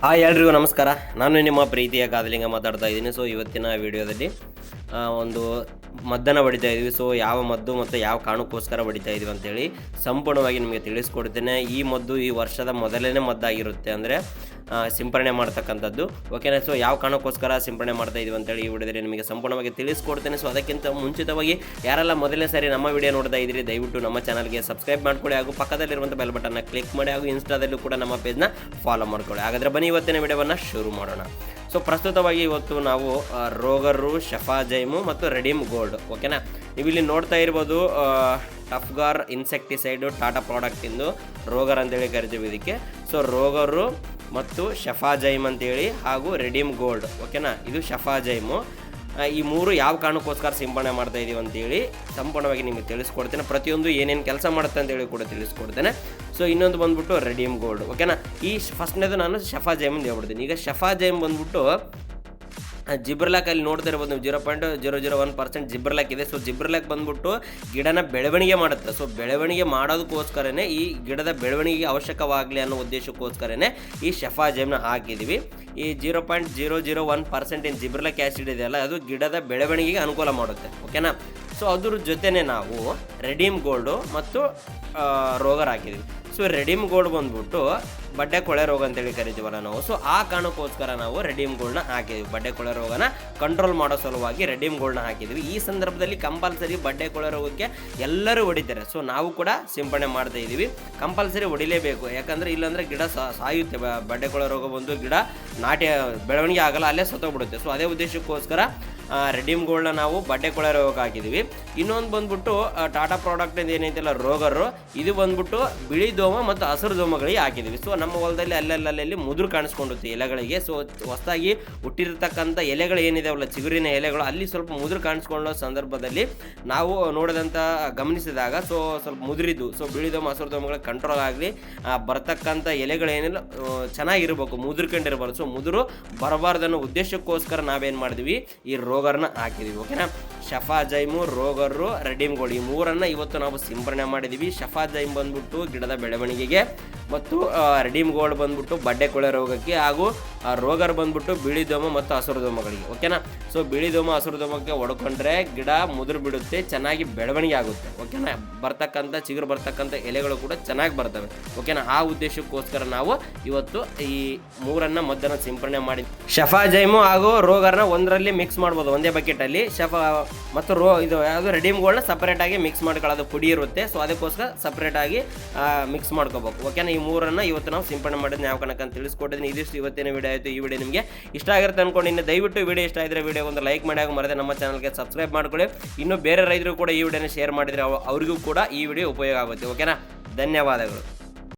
ಎಲ್ರಿಗೂ ನಮಸ್ಕಾರ. ನಾನು ನಿಮ್ಮ ಪ್ರೀತಿಯ ಗಾದಲಿಂಗ ಮಾತಾಡ್ತಾ ಇದ್ದೀನಿ. ಸೊ ಇವತ್ತಿನ ವಿಡಿಯೋದಲ್ಲಿ ಒಂದು ಮದ್ದನ್ನು ಹೊಡಿತಾ ಇದ್ವಿ. ಸೊ ಯಾವ ಮದ್ದು ಮತ್ತು ಯಾವ ಕಾರಣಕ್ಕೋಸ್ಕರ ಹೊಡಿತಾ ಇದ್ವಿ ಅಂತೇಳಿ ಸಂಪೂರ್ಣವಾಗಿ ನಿಮಗೆ ತಿಳಿಸ್ಕೊಡ್ತೇನೆ. ಈ ಮದ್ದು ಈ ವರ್ಷದ ಮೊದಲನೇ ಮದ್ದಾಗಿರುತ್ತೆ, ಅಂದರೆ ಸಿಂಪರಣೆ ಮಾಡ್ತಕ್ಕಂಥದ್ದು. ಓಕೆನಾ? ಸೊ ಯಾವ ಕಾರಣಕ್ಕೋಸ್ಕರ ಸಿಂಪರಣೆ ಮಾಡ್ತಾ ಇದ್ವಿ ಅಂತೇಳಿ ಈ ವಿಡಿಯೋದಲ್ಲಿ ನಿಮಗೆ ಸಂಪೂರ್ಣವಾಗಿ ತಿಳಿಸ್ಕೊಡ್ತೇನೆ. ಸೊ ಅದಕ್ಕಿಂತ ಮುಂಚಿತವಾಗಿ ಯಾರೆಲ್ಲ ಮೊದಲನೇ ಸಾರಿ ನಮ್ಮ ವಿಡಿಯೋ ನೋಡ್ತಾ ಇದ್ದೀರಿ, ದಯವಿಟ್ಟು ನಮ್ಮ ಚಾನಲ್ಗೆ ಸಬ್ಸ್ಕ್ರೈಬ್ ಮಾಡ್ಕೊಳ್ಳಿ, ಹಾಗೂ ಪಕ್ಕದಲ್ಲಿರುವಂಥ ಬೆಲ್ ಬಟನ್ನ ಕ್ಲಿಕ್ ಮಾಡಿ, ಹಾಗೂ ಇನ್ಸ್ಟಾದಲ್ಲೂ ಕೂಡ ನಮ್ಮ ಪೇಜ್ನ ಫಾಲೋ ಮಾಡ್ಕೊಳ್ಳಿ. ಹಾಗಾದರೆ ಬನ್ನಿ ಇವತ್ತಿನ ವಿಡಿಯೋವನ್ನು ಶುರು ಮಾಡೋಣ. ಸೊ ಪ್ರಸ್ತುತವಾಗಿ ಇವತ್ತು ನಾವು ರೋಗರು, ಶಫಾಜೈಮು ಮತ್ತು ರೆಡೀಮ್ ಗೋಲ್ಡ್. ಓಕೆನಾ? ನೀವು ಇಲ್ಲಿ ನೋಡ್ತಾ ಇರ್ಬೋದು, ಟಫ್ಗಾರ್ ಇನ್ಸೆಕ್ಟಿಸೈಡು ಟಾಟಾ ಪ್ರಾಡಕ್ಟಿಂದು ರೋಗರ್ ಅಂತೇಳಿ ಕರಿತೀವಿ ಇದಕ್ಕೆ. ಸೊ ರೋಗರು ಮತ್ತು ಶಫಾಜೈಮ್ ಅಂತೇಳಿ ಹಾಗೂ ರೆಡೀಮ್ ಗೋಲ್ಡ್. ಓಕೆನಾ? ಇದು ಶಫಾಜೈಮು. ಈ ಮೂರು ಯಾವ ಕಾರಣಕ್ಕೋಸ್ಕರ ಸಿಂಪಡಣೆ ಮಾಡ್ತಾ ಇದೀವಿ ಅಂತೇಳಿ ಸಂಪೂರ್ಣವಾಗಿ ನಿಮಗೆ ತಿಳಿಸ್ಕೊಡ್ತೇನೆ. ಪ್ರತಿಯೊಂದು ಏನೇನು ಕೆಲಸ ಮಾಡುತ್ತೆ ಅಂತೇಳಿ ಕೂಡ ತಿಳಿಸ್ಕೊಡ್ತೇನೆ. ಸೊ ಇನ್ನೊಂದು ಬಂದ್ಬಿಟ್ಟು ರೆಡೀಮ್ ಗೋಲ್ಡ್. ಓಕೆನಾ? ಈ ಫಸ್ಟ್ನೇದು ನಾನು ಶಫಾಜೈಮ್ ಅಂತ ಹೇಳ್ಬಿಡ್ತೀನಿ. ಈಗ ಶಫಾಜೈಮ್ ಬಂದ್ಬಿಟ್ಟು ಜಿಬ್ರಲಾಕ್ ಅಲ್ಲಿ ನೋಡ್ತಾ ಇರ್ಬೋದು ನೀವು, 0.001% ಜಿಬ್ರಲಾಕ್ ಇದೆ. ಸೊ ಜಿಬ್ರಲಾಕ್ ಬಂದ್ಬಿಟ್ಟು ಗಿಡನ ಬೆಳವಣಿಗೆ ಮಾಡುತ್ತೆ. ಸೊ ಬೆಳವಣಿಗೆ ಮಾಡೋದಕ್ಕೋಸ್ಕರನೇ, ಈ ಗಿಡದ ಬೆಳವಣಿಗೆಗೆ ಅವಶ್ಯಕವಾಗಲಿ ಅನ್ನೋ ಉದ್ದೇಶಕ್ಕೋಸ್ಕರನೇ ಈ ಶಫಾಜೈಮ್ನ ಹಾಕಿದ್ದೀವಿ. ಈ 0.001% ಏನು ಜಿಬ್ರಲಾಕ್ ಆ್ಯಸಿಡ್ ಇದೆಯಲ್ಲ, ಅದು ಗಿಡದ ಬೆಳವಣಿಗೆಗೆ ಅನುಕೂಲ ಮಾಡುತ್ತೆ. ಓಕೆನಾ? ಸೊ ಅದ್ರ ಜೊತೆನೇ ನಾವು ರೆಡೀಮ್ ಗೋಲ್ಡು ಮತ್ತು ರೋಗರ್ ಹಾಕಿದ್ದೀವಿ. ಸೊ ರೆಡೀಮ್ ಗೋಲ್ಡ್ ಬಂದ್ಬಿಟ್ಟು ಬಡ್ಡೆ ಕೊಳೆ ರೋಗ ಅಂತೇಳಿ ಕರಿತೀವಲ್ಲ ನಾವು. ಸೊ ಆ ಕಾರಣಕ್ಕೋಸ್ಕರ ನಾವು ರೆಡೀಮ್ ಗೋಲ್ಡ್ನ ಹಾಕಿದ್ವಿ. ಬಡ್ಡೆ ಕೊಳೆ ರೋಗನ ಕಂಟ್ರೋಲ್ ಮಾಡೋ ಸಲುವಾಗಿ ರೆಡೀಮ್ ಗೋಲ್ಡ್ನ ಹಾಕಿದ್ವಿ. ಈ ಸಂದರ್ಭದಲ್ಲಿ ಕಂಪಲ್ಸರಿ ಬಡ್ಡೆ ಕೊಳೆ ರೋಗಕ್ಕೆ ಎಲ್ಲರೂ ಹೊಡಿತಾರೆ. ಸೊ ನಾವು ಕೂಡ ಸಿಂಪಡಣೆ ಮಾಡ್ತಾ ಇದ್ದೀವಿ. ಕಂಪಲ್ಸರಿ ಹೊಡಿಲೇಬೇಕು, ಯಾಕಂದರೆ ಇಲ್ಲಾಂದರೆ ಗಿಡ ಸಾಯುತ್ತೆ. ಬಡ್ಡೆ ಕೊಳೆ ರೋಗ ಬಂದು ಗಿಡ ನಾಟಿ ಬೆಳವಣಿಗೆ ಆಗಲ್ಲ, ಅಲ್ಲೇ ಸತ್ತೋಗ್ಬಿಡುತ್ತೆ. ಸೊ ಅದೇ ಉದ್ದೇಶಕ್ಕೋಸ್ಕರ ರೆಡೀಮ್ ಗೋಲ್ಡ್ನ ನಾವು ಬಡ್ಡೆ ಕೊಳೆ ರೋಗ ಹಾಕಿದ್ದೀವಿ. ಇನ್ನೊಂದು ಬಂದ್ಬಿಟ್ಟು ಟಾಟಾ ಪ್ರಾಡಕ್ಟ್ ಏನೈತಿಲ್ಲ ರೋಗರು, ಇದು ಬಂದ್ಬಿಟ್ಟು ಬಿಳಿ ದೋಮ ಮತ್ತು ಹಸಿರು ದೋಮಗಳಿಗೆ ಹಾಕಿದ್ದೀವಿ. ಸೊ ನಮ್ಮ ಹೊಲದಲ್ಲಿ ಅಲ್ಲಲ್ಲಿ ಮುದುರು ಕಾಣಿಸ್ಕೊಂಡುತ್ತೆ ಎಲೆಗಳಿಗೆ. ಸೊ ಹೊಸದಾಗಿ ಹುಟ್ಟಿರ್ತಕ್ಕಂಥ ಎಲೆಗಳು ಏನಿದಾವಲ್ಲ, ಚಿಗುರಿನ ಎಲೆಗಳು, ಅಲ್ಲಿ ಸ್ವಲ್ಪ ಮುದುರು ಕಾಣಿಸ್ಕೊಳ್ಳೋ ಸಂದರ್ಭದಲ್ಲಿ ನಾವು ನೋಡಿದಂಥ ಗಮನಿಸಿದಾಗ ಸೊ ಸ್ವಲ್ಪ ಮುದುರಿದ್ದು, ಸೊ ಬಿಳಿ ದೋಮ ಹಸಿರು ದೋಮಗಳಿಗೆ ಕಂಟ್ರೋಲ್ ಆಗಲಿ, ಬರ್ತಕ್ಕಂಥ ಎಲೆಗಳೇನಿಲ್ಲ ಚೆನ್ನಾಗಿರ್ಬೇಕು, ಮುದುರ್ಕೊಂಡಿರ್ಬಾರ್ದು. ಸೊ ಮುದುರು ಬರಬಾರ್ದನ್ನೋ ಉದ್ದೇಶಕ್ಕೋಸ್ಕರ ನಾವೇನು ಮಾಡಿದ್ವಿ, ಈ ರೋಗರ್ನ ಹಾಕಿದ್ದೀವಿ. ಓಕೆನಾ? ಶಫಾಜೈಮು, ರೋಗರು, ರೆಡೀಮ್ ಗೋಲ್ಡ್, ಈ ಮೂರನ್ನು ಇವತ್ತು ನಾವು ಸಿಂಪರಣೆ ಮಾಡಿದ್ದೀವಿ. ಶಫಾಜೈಮ್ ಬಂದ್ಬಿಟ್ಟು ಗಿಡದ ಬೆಳವಣಿಗೆಗೆ, ಮತ್ತು ರೆಡೀಮ್ ಗೋಲ್ಡ್ ಬಂದ್ಬಿಟ್ಟು ಬಡ್ಡೆ ಕೊಳೆ ರೋಗಕ್ಕೆ, ಹಾಗೂ ರೋಗರ್ ಬಂದ್ಬಿಟ್ಟು ಬಿಳಿ ದೋಮ ಮತ್ತು ಹಸಿರು ದೋಮಗಳಿಗೆ. ಓಕೆನಾ? ಸೊ ಬಿಳಿ ದೋಮ ಹಸಿರು ದೋಮಕ್ಕೆ ಹೊಡ್ಕೊಂಡ್ರೆ ಗಿಡ ಮುದುರು ಬಿಡುತ್ತೆ, ಚೆನ್ನಾಗಿ ಬೆಳವಣಿಗೆ ಆಗುತ್ತೆ. ಓಕೆನಾ? ಚಿಗುರು ಬರ್ತಕ್ಕಂಥ ಎಲೆಗಳು ಕೂಡ ಚೆನ್ನಾಗಿ ಬರ್ತವೆ. ಓಕೆನಾ? ಆ ಉದ್ದೇಶಕ್ಕೋಸ್ಕರ ನಾವು ಇವತ್ತು ಈ ಮೂರನ್ನು ಮದ್ದನ್ನು ಸಿಂಪರಣೆ ಮಾಡಿ ಶಫಾಜೈಮು ಹಾಗೂ ರೋಗರ್ನ ಒಂದರಲ್ಲಿ ಮಿಕ್ಸ್ ಮಾಡ್ಬೋದು, ಒಂದೇ ಬಕೆಟಲ್ಲಿ. ಮತ್ತು ಇದು ಯಾವುದು ರೆಡೀಮ್ ಗೋಲ್ಡ್ನ ಸಪ್ರೇಟಾಗಿ ಮಿಕ್ಸ್ ಮಾಡ್ಕೊಳ್ಳೋದು, ಪುಡಿ ಇರುತ್ತೆ. ಸೊ ಅದಕ್ಕೋಸ್ಕರ ಸಪ್ರೇಟಾಗಿ ಮಿಕ್ಸ್ ಮಾಡ್ಕೋಬೇಕು. ಓಕೆನಾ? ಈ ಮೂರನ್ನು ಇವತ್ತು ನಾವು ಸಿಂಪಡಣೆ ಮಾಡಿದ್ರೆ ಯಾವ ಕಣಕ್ಕೆ ಅಂತ ತಿಳಿಸ್ಕೊಟ್ಟಿದ್ದೀನಿ. ಇದಿಷ್ಟು ಇವತ್ತಿನ ವಿಡಿಯೋ ಆಯಿತು. ಈ ವಿಡಿಯೋ ನಿಮಗೆ ಇಷ್ಟ ಆಗಿರುತ್ತೆ ಅನ್ಕೊಂಡಿದ್ದೀನಿ. ದಯವಿಟ್ಟು ವಿಡಿಯೋ ಇಷ್ಟ ಆಗಿದ್ರೆ ವಿಡಿಯೋ ಒಂದು ಲೈಕ್ ಮಾಡಿ, ಹಾಗೂ ಮರದೆ ನಮ್ಮ ಚಾನಲ್ಗೆ ಸಬ್ಸ್ಕ್ರೈಬ್ ಮಾಡ್ಕೊಳ್ಳಿ. ಇನ್ನು ಬೇರೆ ರೈತರು ಕೂಡ ಈ ವಿಡಿಯೋನ ಶೇರ್ ಮಾಡಿದರೆ ಅವರಿಗೂ ಕೂಡ ಈ ವಿಡಿಯೋ ಉಪಯೋಗ ಆಗುತ್ತೆ. ಓಕೆನಾ? ಧನ್ಯವಾದಗಳು.